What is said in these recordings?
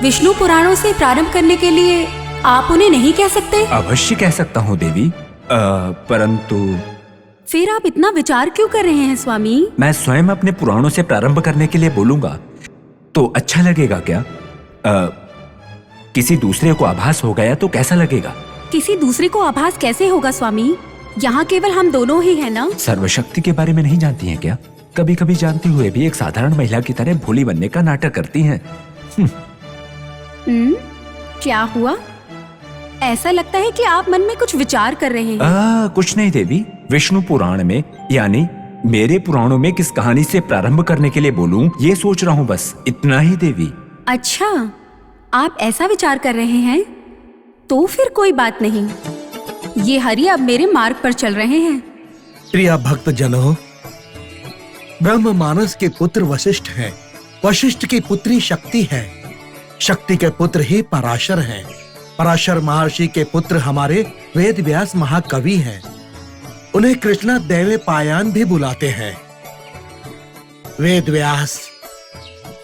विष्णु पुराणों से प्रारंभ करने के लिए आप उन्हें नहीं कह सकते? अवश्य कह सकता हूँ देवी, परंतु फिर आप इतना विचार क्यों कर रहे हैं स्वामी? मैं स्वयं अपने पुराणों से प्रारंभ करने के लिए बोलूंगा तो अच्छा लगेगा क्या? किसी दूसरे को आभास हो गया तो कैसा लगेगा? किसी दूसरे को आभास कैसे होगा स्वामी? यहाँ केवल हम दोनों ही हैं ना? सर्वशक्ति के बारे में नहीं जानती हैं क्या? कभी कभी जानते हुए भी एक साधारण महिला की तरह भोली बनने का नाटक करती हैं। क्या हुआ? ऐसा लगता है कि आप मन में कुछ विचार कर रहे हैं। कुछ नहीं देवी, विष्णु पुराण में यानी मेरे पुराणों में किस कहानी से प्रारंभ करने के लिए बोलूं ये सोच रहा हूँ, बस इतना ही देवी। अच्छा, आप ऐसा विचार कर रहे हैं तो फिर कोई बात नहीं। ये हरि अब मेरे मार्ग पर चल रहे हैं। प्रिय भक्त जनों, ब्रह्म मानस के पुत्र वशिष्ठ हैं। वशिष्ठ की पुत्री शक्ति है। शक्ति के पुत्र ही पराशर हैं। पराशर महर्षि के पुत्र हमारे वेद व्यास महाकवि हैं। उन्हें कृष्णा देवे पायान भी बुलाते हैं। वेद व्यास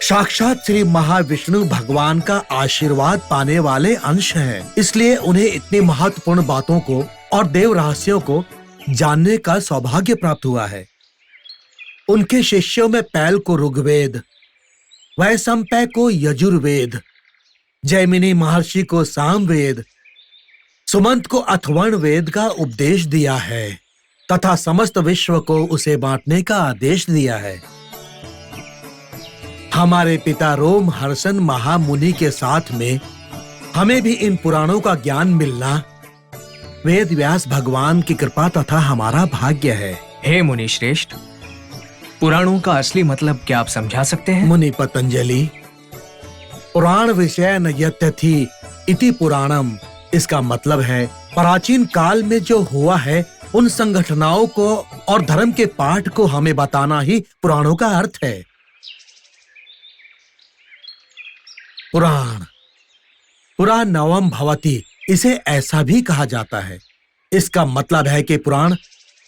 साक्षात श्री महाविष्णु भगवान का आशीर्वाद पाने वाले अंश हैं। इसलिए उन्हें इतनी महत्वपूर्ण बातों को और देव रहस्यों को जानने का सौभाग्य प्राप्त हुआ है। उनके शिष्यों में पैल को ऋग्वेद, वैशंपायन को यजुर्वेद, जैमिनी महर्षि को सामवेद, सुमंत को अथर्वण वेद का उपदेश दिया है तथा समस्त विश्व को उसे बांटने का आदेश दिया है। हमारे पिता रोम हर्षण महामुनि के साथ में हमें भी इन पुराणों का ज्ञान मिलना वेद व्यास भगवान की कृपा तथा हमारा भाग्य है। हे मुनि श्रेष्ठ, पुराणों का असली मतलब क्या आप समझा सकते हैं? मुनि पतंजलि, पुराण विषय न यत्यथि इति पुराणम, इसका मतलब है प्राचीन काल में जो हुआ है उन संघटनाओं को और धर्म के पाठ को हमें बताना ही पुराणों का अर्थ है। पुराण पुरा नवम भवति, इसे ऐसा भी कहा जाता है। इसका मतलब है कि पुराण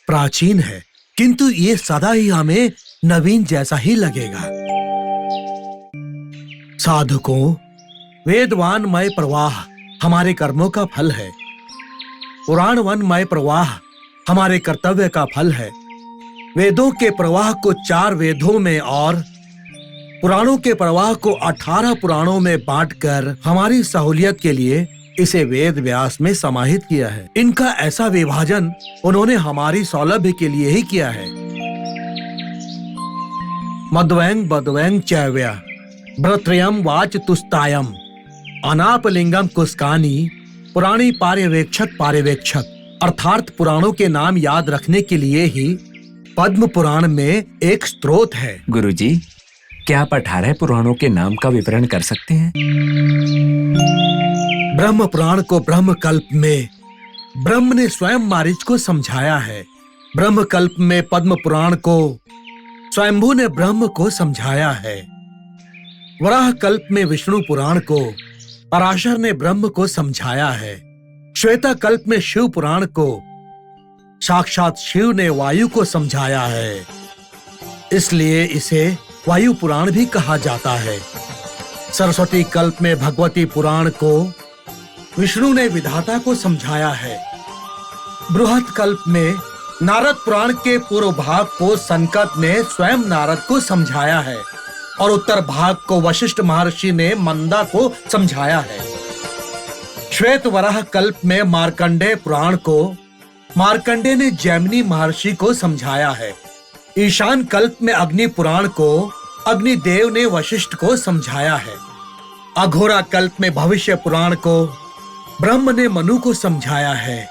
प्राचीन है किंतु ये सदा ही हमें नवीन जैसा ही लगेगा। साधकों, वेदवानमय प्रवाह हमारे कर्मों का फल है। पुराणवनमय प्रवाह हमारे कर्तव्य का फल है। वेदों के प्रवाह को 4 वेदों में और पुराणों के प्रवाह को 18 पुराणों में बांटकर हमारी सहूलियत के लिए इसे वेद व्यास में समाहित किया है। इनका ऐसा विभाजन उन्होंने हमारी सौलभ्य के लिए ही किया है। मद्वैंग बद्वैंग चैव्या भ्रत्रयम वाच तुस्तायम अनापलिंगम कुस्कानी पुराणी पार्यवेक्षक अर्थात पुराणों के नाम याद रखने के लिए ही पद्म पुराण में एक स्त्रोत है। गुरुजी, क्या आप 18 पुराणों के नाम का विवरण कर सकते हैं? ब्रह्म पुराण को ब्रह्म कल्प में ब्रह्म ने स्वयं मारीच को समझाया है। ब्रह्म कल्प में पद्म पुराण को स्वयंभू ने ब्रह्म को समझाया है। वराह कल्प में विष्णु पुराण को पराशर ने ब्रह्म को समझाया है। श्वेता कल्प में शिव पुराण को साक्षात शिव ने वायु को समझाया है। इसलिए इसे वायु पुराण भी कहा जाता है। सरस्वती कल्प में भगवती पुराण को विष्णु ने विधाता को समझाया है। बृहत कल्प में नारद पुराण के पूर्व भाग को संकट ने स्वयं नारद को समझाया है और उत्तर भाग को वशिष्ठ महर्षि ने मंदा को समझाया है। श्वेत वराह कल्प में मार्कंडेय पुराण को मार्कंडेय ने जैमिनी महर्षि को समझाया है। ईशान कल्प में अग्नि पुराण को अग्निदेव ने वशिष्ठ को समझाया है। अघोरा कल्प में भविष्य पुराण को ब्रह्म ने मनु को समझाया है।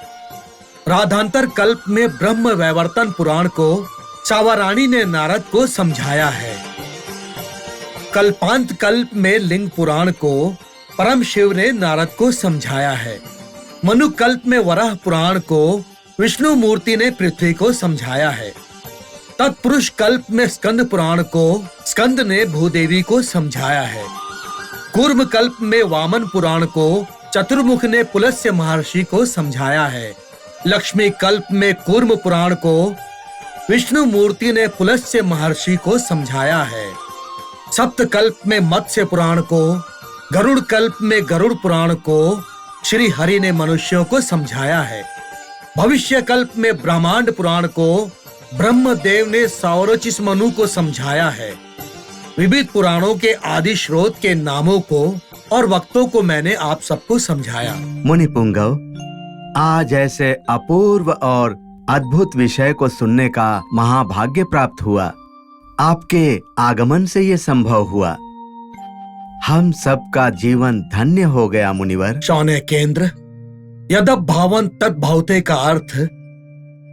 राधांतर कल्प में ब्रह्म वैवर्तन पुराण को चावारानी ने नारद को समझाया है। कल्पांत कल्प में लिंग पुराण को परम शिव ने नारद को समझाया है। मनु कल्प में वराह पुराण को विष्णु मूर्ति ने पृथ्वी को समझाया है। तत्पुरुष कल्प में स्कंद पुराण को स्कंद ने भूदेवी को समझाया है। कूर्म कल्प में वामन पुराण को चतुर्मुख ने पुलस्त्य महर्षि को समझाया है। लक्ष्मी कल्प में कूर्म पुराण को विष्णु मूर्ति ने पुलस्त्य महर्षि को समझाया है। सप्त कल्प में मत्स्य पुराण को गरुड़ कल्प में गरुड़ पुराण को श्री हरि ने मनुष्यों को समझाया है। भविष्य कल्प में ब्रह्मांड पुराण को ब्रह्मदेव ने सौरचिस मनु को समझाया है। विविध पुराणों के आदि स्रोत के नामों को और वक्तों को मैंने आप सबको समझाया। मुनि पुंगव, आज ऐसे अपूर्व और अद्भुत विषय को सुनने का महाभाग्य प्राप्त हुआ। आपके आगमन से ये संभव हुआ। हम सबका जीवन धन्य हो गया मुनिवर। शौनक केंद्र, यद्यप भावन तद भावते का अर्थ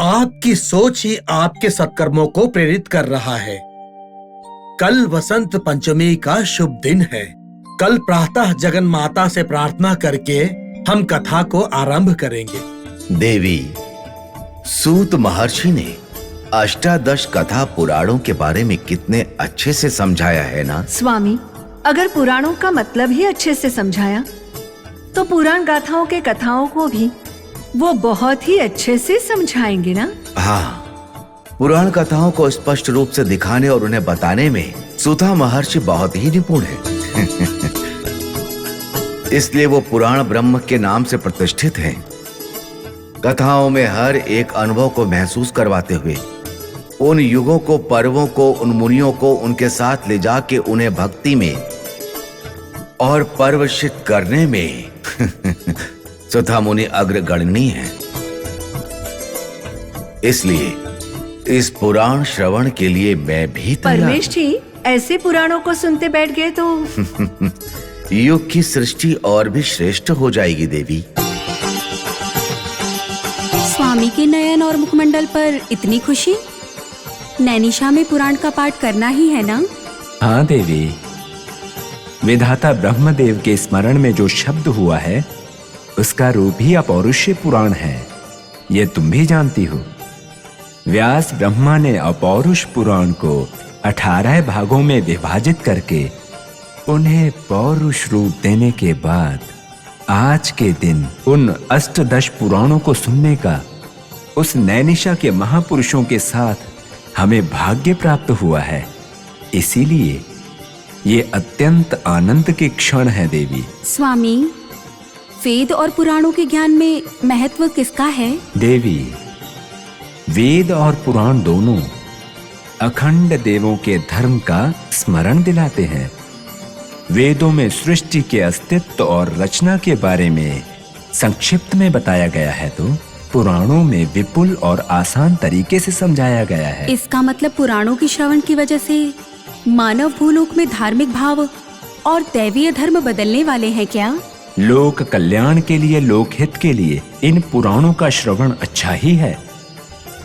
आपकी सोच ही आपके सत्कर्मों को प्रेरित कर रहा है। कल वसंत पंचमी का शुभ दिन है। कल प्रातः जगन माता से प्रार्थना करके हम कथा को आरंभ करेंगे। देवी, सूत महर्षि ने अष्टादश कथा पुराणों के बारे में कितने अच्छे से समझाया है ना? स्वामी, अगर पुराणों का मतलब ही अच्छे से समझाया तो पुराण गाथाओं के कथाओं को भी वो बहुत ही अच्छे से समझाएंगे ना? हाँ, पुराण कथाओं को स्पष्ट रूप से दिखाने और उन्हें बताने में सूता महर्षि बहुत ही निपुण है। इसलिए वो पुराण ब्रह्म के नाम से प्रतिष्ठित हैं। कथाओं में हर एक अनुभव को महसूस करवाते हुए उन युगों को, पर्वों को, उन मुनियों को उनके साथ ले जाके उन्हें भक्ति में और परवशित करने में सुधा मुनि अग्रगण्य है। इसलिए इस पुराण श्रवण के लिए मैं भी परमेश जी, ऐसे पुराणों को सुनते बैठ गए तो युग की सृष्टि और भी श्रेष्ठ हो जाएगी देवी। स्वामी के नयन और मुखमंडल पर इतनी खुशी। नैनीशा में पुराण का पाठ करना ही है ना? हाँ देवी, विधाता ब्रह्मदेव के स्मरण में जो शब्द हुआ है उसका रूप ही अपौरुषीय पुराण है। ये तुम भी जानती हो। व्यास ब्रह्मा ने अपौरुष पुराण को 18 भागों में विभाजित करके उन्हें पौरुष रूप देने के बाद आज के दिन उन अष्टदश पुराणों को सुनने का उस नैनीशा के महापुरुषों के साथ हमें भाग्य प्राप्त हुआ है। इसीलिए ये अत्यंत आनंद के क्षण है देवी। स्वामी, वेद और पुराणों के ज्ञान में महत्व किसका है? देवी, वेद और पुराण दोनों अखंड देवों के धर्म का स्मरण दिलाते हैं। वेदों में सृष्टि के अस्तित्व और रचना के बारे में संक्षिप्त में बताया गया है, तो पुराणों में विपुल और आसान तरीके से समझाया गया है। इसका मतलब पुराणों की श्रवण की वजह से मानव भूलोक में धार्मिक भाव और दैवीय धर्म बदलने वाले हैं क्या? लोक कल्याण के लिए, लोकहित के लिए इन पुराणों का श्रवण अच्छा ही है।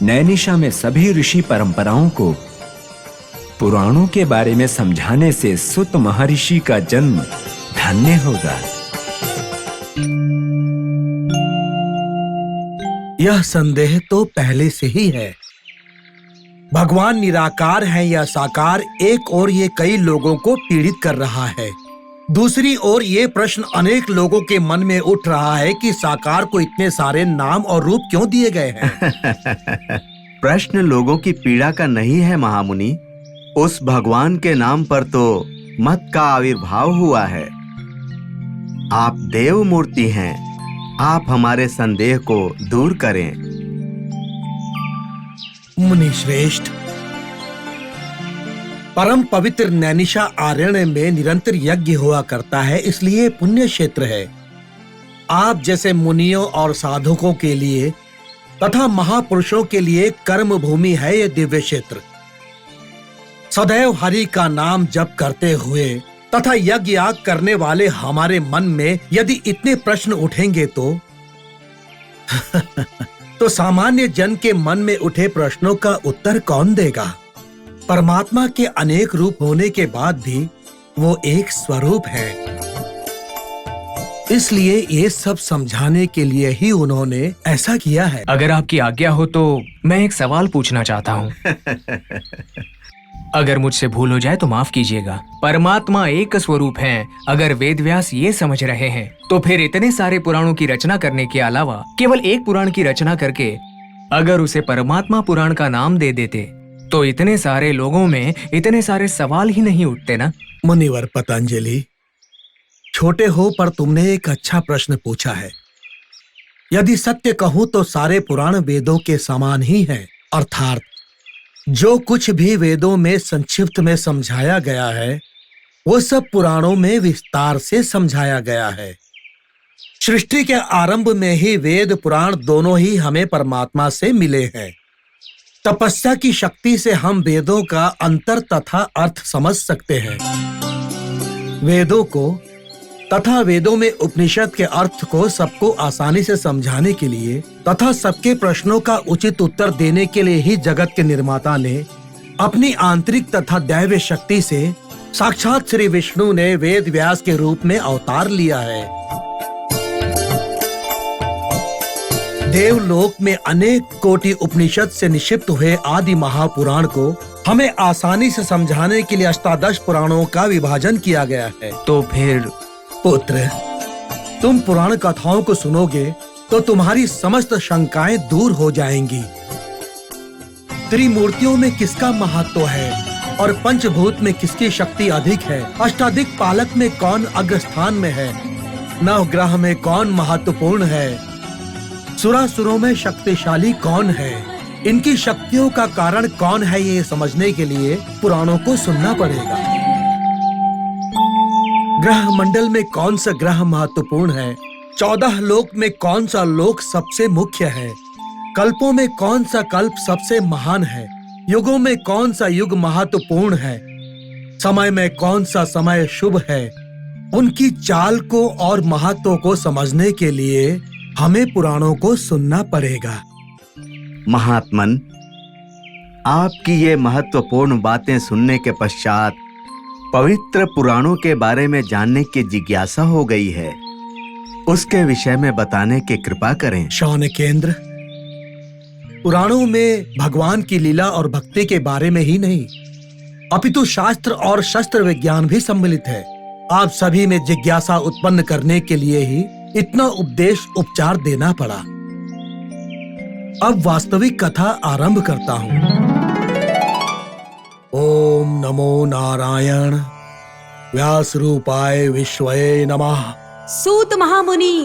नैनीशा में सभी ऋषि परंपराओं को पुराणों के बारे में समझाने से सुत महर्षि का जन्म धन्य होगा। यह संदेह तो पहले से ही है। भगवान निराकार है या साकार, एक और ये कई लोगों को पीड़ित कर रहा है। दूसरी ओर ये प्रश्न अनेक लोगों के मन में उठ रहा है कि साकार को इतने सारे नाम और रूप क्यों दिए गए हैं? प्रश्न लोगों की पीड़ा का नहीं है महामुनि। उस भगवान के नाम पर तो मत का आविर्भाव हुआ है। आप देव मूर्ति हैं। आप हमारे संदेह को दूर करें। मुनि श्रेष्ठ, परम पवित्र नैनीशा आरण्य में निरंतर यज्ञ हुआ करता है, इसलिए पुण्य क्षेत्र है। आप जैसे मुनियों और साधकों के लिए तथा महापुरुषों के लिए कर्म भूमि है ये दिव्य क्षेत्र। सदैव हरि का नाम जप करते हुए तथा यज्ञ याग करने वाले हमारे मन में यदि इतने प्रश्न उठेंगे तो सामान्य जन के मन में उठे प्रश्नों का उत्तर कौन देगा? परमात्मा के अनेक रूप होने के बाद भी वो एक स्वरूप है। इसलिए ये सब समझाने के लिए ही उन्होंने ऐसा किया है। अगर आपकी आज्ञा हो तो मैं एक सवाल पूछना चाहता हूँ। अगर मुझसे भूल हो जाए तो माफ कीजिएगा। परमात्मा एक स्वरूप हैं। अगर वेदव्यास ये समझ रहे हैं तो फिर इतने सारे पुराणों की रचना करने के अलावा केवल एक पुराण की रचना करके अगर उसे परमात्मा पुराण का नाम दे देते तो इतने सारे लोगों में इतने सारे सवाल ही नहीं उठते ना। मुनिवर पतंजलि, छोटे हो पर तुमने एक अच्छा प्रश्न पूछा है। यदि सत्य कहूं तो सारे पुराण वेदों के समान ही हैं, अर्थात जो कुछ भी वेदों में संक्षिप्त में समझाया गया है वो सब पुराणों में विस्तार से समझाया गया है। सृष्टि के आरंभ में ही वेद पुराण दोनों ही हमें परमात्मा से मिले हैं। तपस्या की शक्ति से हम वेदों का अंतर तथा अर्थ समझ सकते हैं। वेदों को तथा वेदों में उपनिषद के अर्थ को सबको आसानी से समझाने के लिए तथा सबके प्रश्नों का उचित उत्तर देने के लिए ही जगत के निर्माता ने अपनी आंतरिक तथा दैवी शक्ति से साक्षात श्री विष्णु ने वेद व्यास के रूप में अवतार लिया है। देवलोक में अनेक कोटि उपनिषद से निक्षिप्त हुए आदि महापुराण को हमें आसानी से समझाने के लिए अष्टादश पुराणों का विभाजन किया गया है। तो फिर पुत्र, तुम पुराण कथाओं को सुनोगे तो तुम्हारी समस्त शंकाएं दूर हो जाएंगी। त्रिमूर्तियों में किसका महत्व है और पंचभूत में किसकी शक्ति अधिक है, अष्टाधिक पालक में कौन अग्रस्थान में है, नवग्रह में कौन महत्वपूर्ण है, सुरासुरों में शक्तिशाली कौन है, इनकी शक्तियों का कारण कौन है, ये समझने के लिए पुराणों को सुनना पड़ेगा। ग्रह मंडल में कौन सा ग्रह महत्वपूर्ण है, 14 लोक में कौन सा लोक सबसे मुख्य है, कल्पों में कौन सा कल्प सबसे महान है, युगों में कौन सा युग महत्वपूर्ण है, समय में कौन सा समय शुभ है, उनकी चाल को और महत्व को समझने के लिए हमें पुराणों को सुनना पड़ेगा। महात्मन, आपकी ये महत्वपूर्ण बातें सुनने के पश्चात पवित्र पुराणों के बारे में जानने की जिज्ञासा हो गई है। उसके विषय में बताने की कृपा करें। शौनकेंद्र, पुराणों में भगवान की लीला और भक्ति के बारे में ही नहीं अपितु शास्त्र और शस्त्र विज्ञान भी सम्मिलित है। आप सभी में जिज्ञासा उत्पन्न करने के लिए ही इतना उपदेश उपचार देना पड़ा। अब वास्तविक कथा आरंभ करता हूँ। ओम नमो नारायण व्यास रूपाय विश्वये नमः। सूत महामुनि,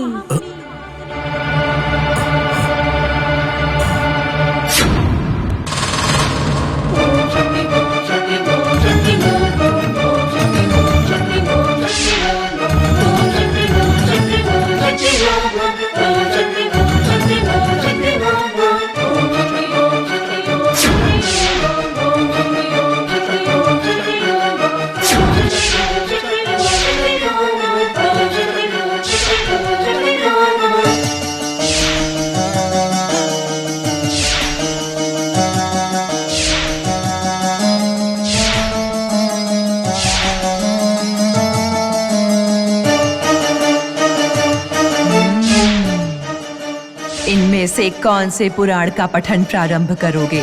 इनमें से कौन से पुराण का पठन प्रारंभ करोगे?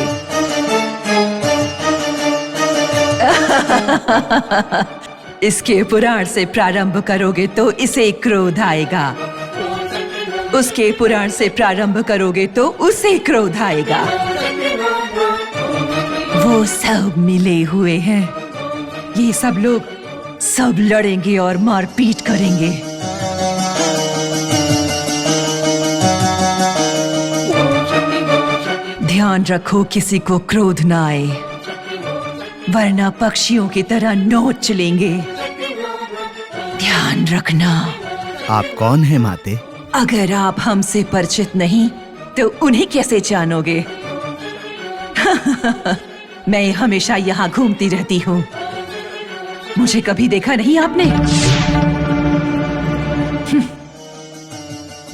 इसके पुराण से प्रारंभ करोगे तो इसे क्रोध आएगा, उसके पुराण से प्रारंभ करोगे तो उसे क्रोध आएगा। वो सब मिले हुए हैं। ये सब लोग सब लड़ेंगे और मारपीट करेंगे। ध्यान रखो किसी को क्रोध ना आए, वरना पक्षियों की तरह नोच लेंगे। ध्यान रखना। आप कौन हैं माते? अगर आप हमसे परिचित नहीं तो उन्हें कैसे जानोगे? मैं हमेशा यहाँ घूमती रहती हूँ। मुझे कभी देखा नहीं आपने?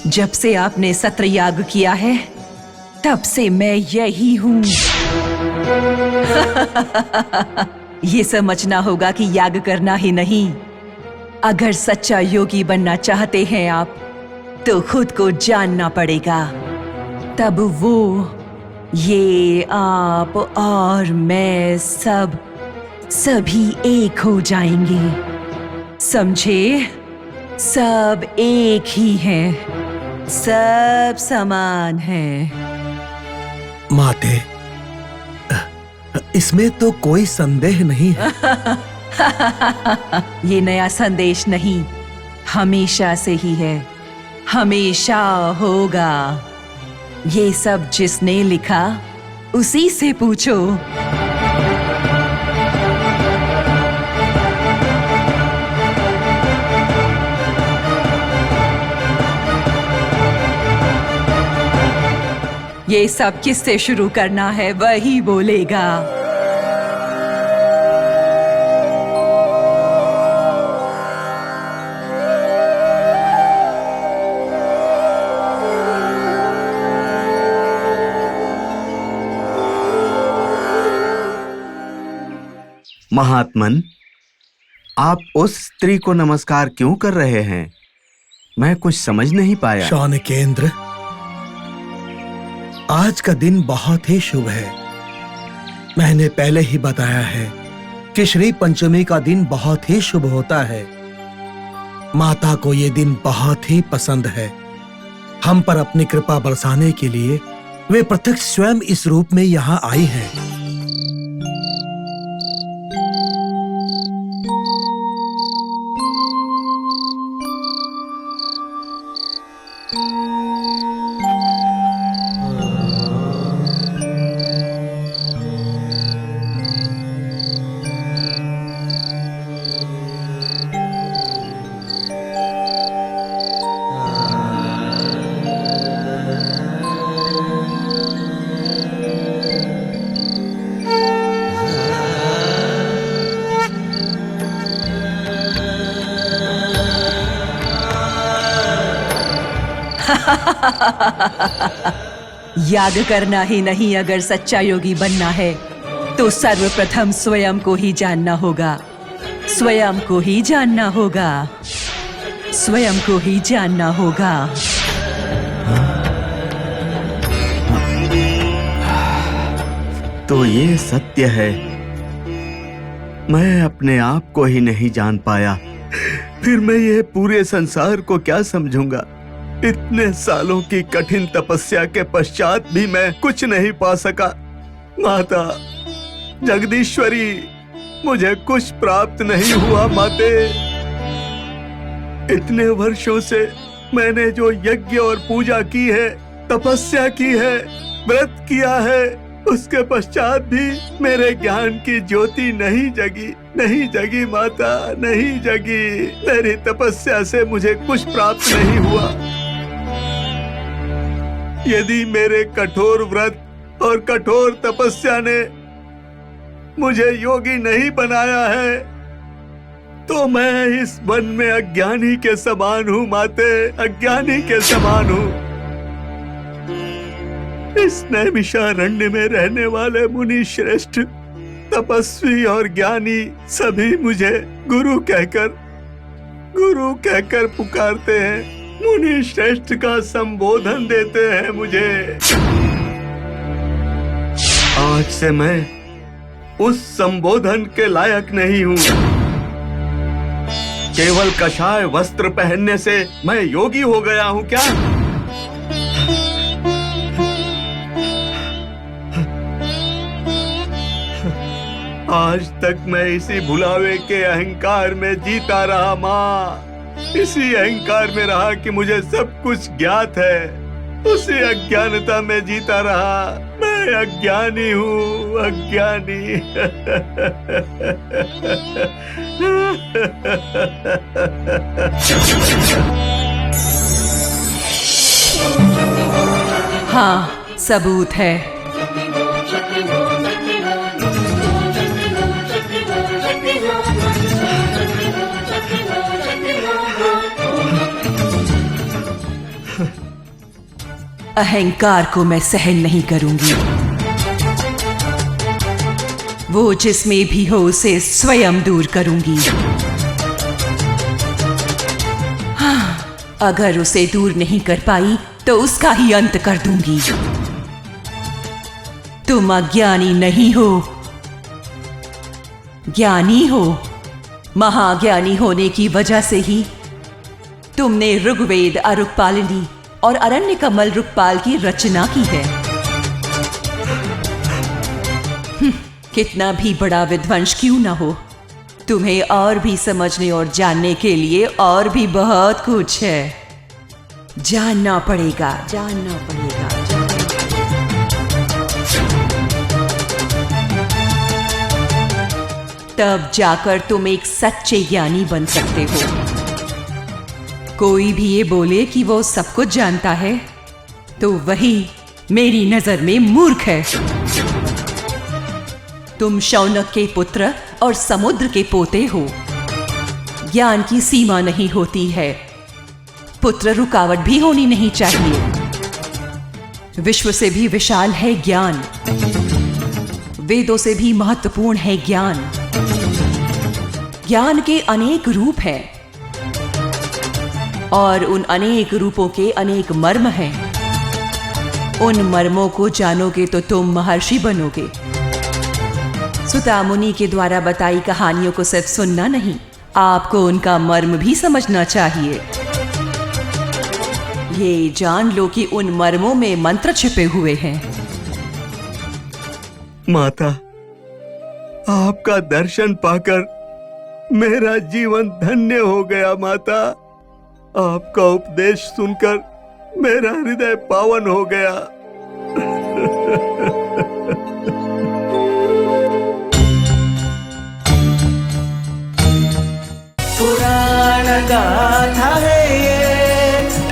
जब से आपने सत्र याग किया है तब से मैं यही हूँ। ये समझना होगा कि याग करना ही नहीं, अगर सच्चा योगी बनना चाहते हैं आप तो खुद को जानना पड़ेगा। तब वो, ये, आप और मैं सभी एक हो जाएंगे। समझे? सब एक ही हैं, सब समान हैं। माते, इसमें तो कोई संदेह नहीं है। ये नया संदेश नहीं, हमेशा से ही है, हमेशा होगा। ये सब जिसने लिखा उसी से पूछो। ये सब किससे शुरू करना है वही बोलेगा। महात्मन, आप उस स्त्री को नमस्कार क्यों कर रहे हैं? मैं कुछ समझ नहीं पाया। शौनकेंद्र, आज का दिन बहुत ही शुभ है। मैंने पहले ही बताया है कि श्री पंचमी का दिन बहुत ही शुभ होता है। माता को ये दिन बहुत ही पसंद है। हम पर अपनी कृपा बरसाने के लिए वे प्रत्यक्ष स्वयं इस रूप में यहाँ आई हैं। याग करना ही नहीं, अगर सच्चा योगी बनना है तो सर्वप्रथम स्वयं को ही जानना होगा। स्वयं को ही जानना होगा। स्वयं को ही जानना होगा। तो ये सत्य है, मैं अपने आप को ही नहीं जान पाया, फिर मैं ये पूरे संसार को क्या समझूंगा? इतने सालों की कठिन तपस्या के पश्चात भी मैं कुछ नहीं पा सका। माता जगदीश्वरी, मुझे कुछ प्राप्त नहीं हुआ। माते, इतने वर्षों से मैंने जो यज्ञ और पूजा की है, तपस्या की है, व्रत किया है, उसके पश्चात भी मेरे ज्ञान की ज्योति नहीं जगी माता, नहीं जगी। मेरी तपस्या से मुझे कुछ प्राप्त नहीं हुआ। यदि मेरे कठोर व्रत और कठोर तपस्या ने मुझे योगी नहीं बनाया है, तो मैं इस वन में अज्ञानी के समान हूँ माते, अज्ञानी के समान हूँ। इस नैमिषारण्य में रहने वाले मुनि श्रेष्ठ, तपस्वी और ज्ञानी सभी मुझे गुरु कहकर पुकारते हैं। मुनि श्रेष्ठ का संबोधन देते हैं मुझे। आज से मैं उस संबोधन के लायक नहीं हूँ। केवल कषाय वस्त्र पहनने से मैं योगी हो गया हूँ क्या? आज तक मैं इसी भुलावे के अहंकार में जीता रहा माँ। इसी अहंकार में रहा कि मुझे सब कुछ ज्ञात है। उसी अज्ञानता में जीता रहा। मैं अज्ञानी हूँ, अज्ञानी। हाँ, सबूत है। अहंकार को मैं सहन नहीं करूंगी। वो जिसमें भी हो उसे स्वयं दूर करूंगी। हाँ, अगर उसे दूर नहीं कर पाई तो उसका ही अंत कर दूंगी। तुम अज्ञानी नहीं हो, ज्ञानी हो। महाज्ञानी होने की वजह से ही तुमने ऋग्वेद अरुक्पालिनी और अरण्य कमल रुक्पाल की रचना की है। कितना भी बड़ा विध्वंस क्यों ना हो, तुम्हें और भी समझने और जानने के लिए और भी बहुत कुछ है। जानना पड़ेगा, जानना पड़ेगा। तब जाकर तुम एक सच्चे ज्ञानी बन सकते हो। कोई भी ये बोले कि वो सब कुछ जानता है तो वही मेरी नजर में मूर्ख है। तुम शौनक के पुत्र और समुद्र के पोते हो। ज्ञान की सीमा नहीं होती है, पुत्र रुकावट भी होनी नहीं चाहिए। विश्व से भी विशाल है ज्ञान, वेदों से भी महत्वपूर्ण है ज्ञान। ज्ञान के अनेक रूप हैं और उन अनेक रूपों के अनेक मर्म हैं। उन मर्मों को जानोगे तो तुम महर्षि बनोगे। सुता मुनि के द्वारा बताई कहानियों को सिर्फ सुनना नहीं, आपको उनका मर्म भी समझना चाहिए। ये जान लो कि उन मर्मों में मंत्र छिपे हुए हैं। माता, आपका दर्शन पाकर मेरा जीवन धन्य हो गया। माता, आपका उपदेश सुनकर मेरा हृदय पावन हो गया। पुराण गाथा है ये,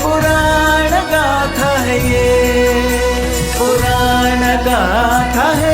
पुराण गाथा है ये, पुराण गाथा है